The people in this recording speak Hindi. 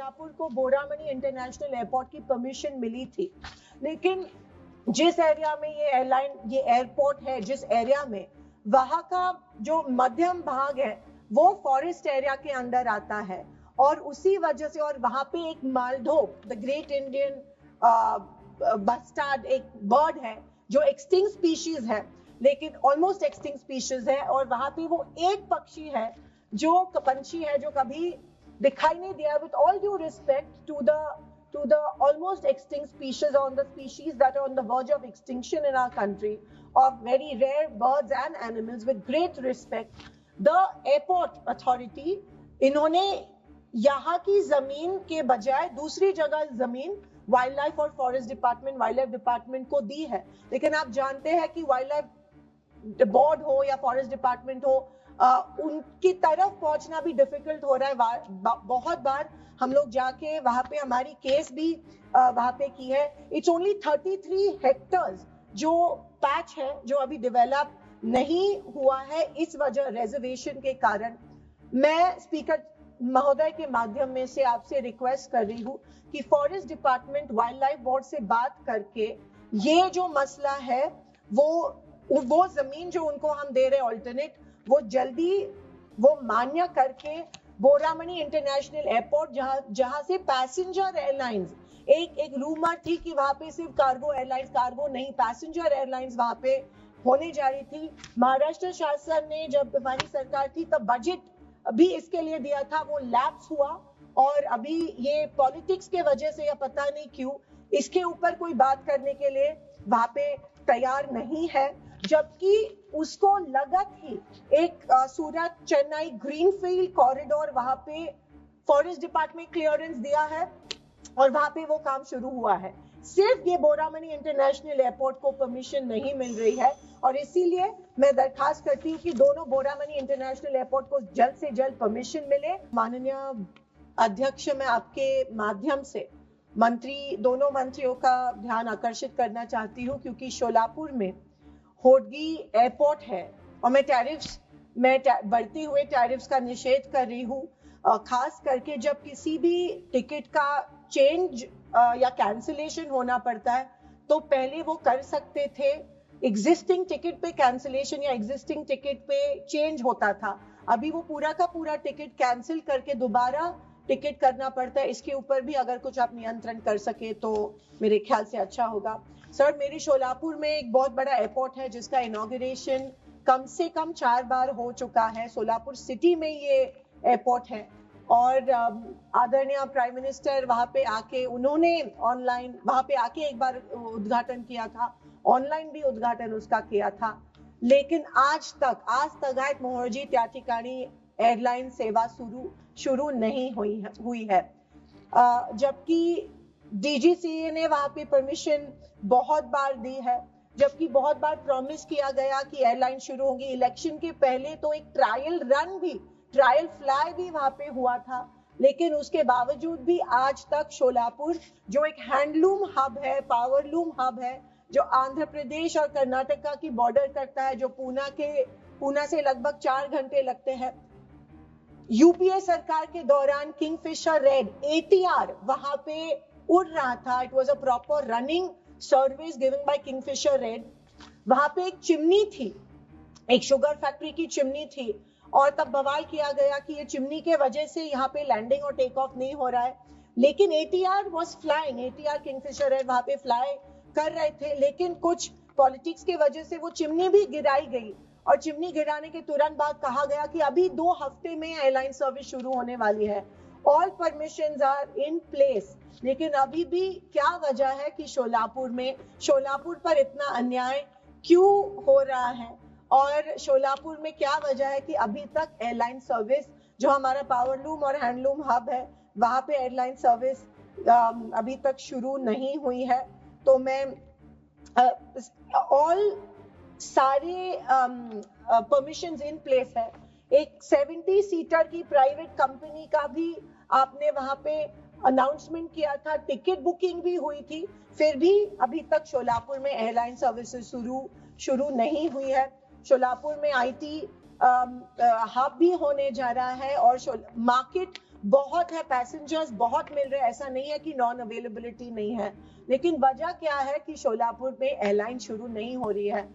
शोलापुर को बोरामनी इंटरनेशनल एयरपोर्ट की परमिशन मिली थी, लेकिन जिस एरिया में ये एयरपोर्ट है, जिस एरिया में, वहां का जो मध्यम भाग है वो फॉरेस्ट एरिया के अंदर आता है, और उसी वजह से, और वहां पे एक मालढोक, द ग्रेट इंडियन बस्टार्ड, एक बर्ड है जो एक्सटिंक्ट स्पीशीज है, लेकिन ऑलमोस्ट एक्सटिंक्ट स्पीशीज है, और वहां पे वो एक पंछी है जो कभी दिखाई नहीं दिया. With all due respect to the almost extinct species, on the species that are on the verge of extinction in our country, of very rare birds and animals, with great respect, the airport authority, इन्होंने यहाँ की जमीन के बजाय दूसरी जगह जमीन वाइल्ड लाइफ और forest department, wild life department को दी है. लेकिन आप जानते हैं कि वाइल्ड लाइफ बोर्ड हो या फॉरेस्ट डिपार्टमेंट हो, उनकी तरफ पहुंचना भी डिफिकल्ट हो रहा है. बहुत बार हम लोग जाके वहां पे हमारी केस भी वहां पे की है. इट्स ओनली 33 हेक्टर्स जो पैच है जो अभी डेवलप नहीं हुआ है, इस वजह रिजर्वेशन के कारण. मैं स्पीकर महोदय के माध्यम में से आपसे रिक्वेस्ट कर रही हूँ कि forest department, wild life board से बात करके ये जो मसला है वो जमीन जो उनको हम दे रहे ऑल्टरनेट, वो जल्दी वो मान्य करके बोरामनी इंटरनेशनल एयरपोर्ट, जहां से पैसेंजर एयरलाइंस, एक रूमर थी कि वहां पे सिर्फ कार्गो एयरलाइंस, कार्गो नहीं पैसेंजर एयरलाइंस वहां पे होने जा रही थी. महाराष्ट्र शासन ने, जब हमारी सरकार थी तब बजट भी इसके लिए दिया था, वो लैप्स हुआ, और अभी ये पॉलिटिक्स के वजह से या पता नहीं क्यों इसके ऊपर कोई बात करने के लिए वहां पे तैयार नहीं है. जबकि उसको लगत ही एक सूरत चेन्नई ग्रीनफील्ड कॉरिडोर, वहां पे फॉरेस्ट डिपार्टमेंट क्लियरेंस दिया है और वहां पे वो काम शुरू हुआ है. सिर्फ ये बोरामनी इंटरनेशनल एयरपोर्ट को परमिशन नहीं मिल रही है, और इसीलिए मैं दरखास्त करती हूँ कि दोनों बोरामनी इंटरनेशनल एयरपोर्ट को जल्द से जल्द परमिशन मिले. माननीय अध्यक्ष, मैं आपके माध्यम से दोनों मंत्रियों का ध्यान आकर्षित करना चाहती हूँ, क्योंकि शोलापुर में होडगी एयरपोर्ट है और मैं बढ़ती हुए टैरिफ्स का निषेध कर रही हूँ. खास करके जब किसी भी टिकट का चेंज या कैंसिलेशन होना पड़ता है, तो पहले वो कर सकते थे एग्जिस्टिंग टिकट पे कैंसिलेशन या एग्जिस्टिंग टिकट पे चेंज होता था. अभी वो पूरा का पूरा टिकट कैंसिल करके दोबारा टिकट करना पड़ता है. इसके ऊपर भी अगर कुछ आप नियंत्रण कर सके तो मेरे ख्याल से अच्छा होगा. सर, मेरी शोलापुर में एक बहुत बड़ा एयरपोर्ट है जिसका इनॉग्रेशन कम से कम 4 बार हो चुका है. सोलापुर सिटी में ये एयरपोर्ट है, और आदरणीय प्राइम मिनिस्टर वहां पे आके, उन्होंने ऑनलाइन वहां पे आके एक बार उद्घाटन किया था, ऑनलाइन भी उद्घाटन उसका किया था, लेकिन आज तक मोहर्जी त्याठिकाणी एयरलाइन सेवा शुरू नहीं हुई है. जबकि डीजीसीए ने वहां पे परमिशन बहुत बार दी है, जबकि बहुत बार प्रॉमिस किया गया कि एयरलाइन शुरू होगी. इलेक्शन के पहले तो एक ट्रायल फ्लाई भी वहां पे हुआ था, लेकिन उसके बावजूद भी आज तक शोलापुर, जो एक हैंडलूम हब है, पावरलूम हब है, जो आंध्र प्रदेश और कर्नाटका की बॉर्डर करता है, जो पूना से लगभग 4 घंटे लगते हैं. यूपीए सरकार के दौरान किंगफिशर रेड ATR वहां पे उड़ रहा था. It was a proper running service given by Kingfisher red. वहां पे एक चिमनी थी, एक शुगर फैक्ट्री की चिमनी थी, और तब बवाल किया गया कि ये चिमनी के वजह से यहाँ पे लैंडिंग और टेक ऑफ नहीं हो रहा है. लेकिन ATR was flying, ATR Kingfisher red वहां पे फ्लाई कर रहे थे, लेकिन कुछ पॉलिटिक्स की वजह से वो चिमनी भी गिराई गई, और चिमनी गिराने के तुरंत बाद कहा गया कि अभी 2 हफ्ते में एयरलाइन सर्विस शुरू होने वाली है. All permissions are in place, लेकिन अभी भी क्या वजह है कि शोलापुर पर इतना अन्याय क्यों हो रहा है, और शोलापुर में क्या वजह है कि अभी तक एयरलाइन सर्विस, जो हमारा पावरलूम और हैंडलूम हब है, वहां पे एयरलाइन सर्विस अभी तक शुरू नहीं हुई है. तो मैं सारे परमिशंस इन प्लेस है. एक 70 सीटर की प्राइवेट कंपनी का भी आपने वहां पे अनाउंसमेंट किया था, टिकट बुकिंग भी हुई थी, फिर भी अभी तक शोलापुर में एयरलाइन सर्विसेज शुरू नहीं हुई है. शोलापुर में IT हब भी होने जा रहा है, और मार्केट बहुत है, पैसेंजर्स बहुत मिल रहे हैं, ऐसा नहीं है कि नॉन अवेलेबिलिटी नहीं है, लेकिन वजह क्या है कि शोलापुर में एयरलाइन शुरू नहीं हो रही है।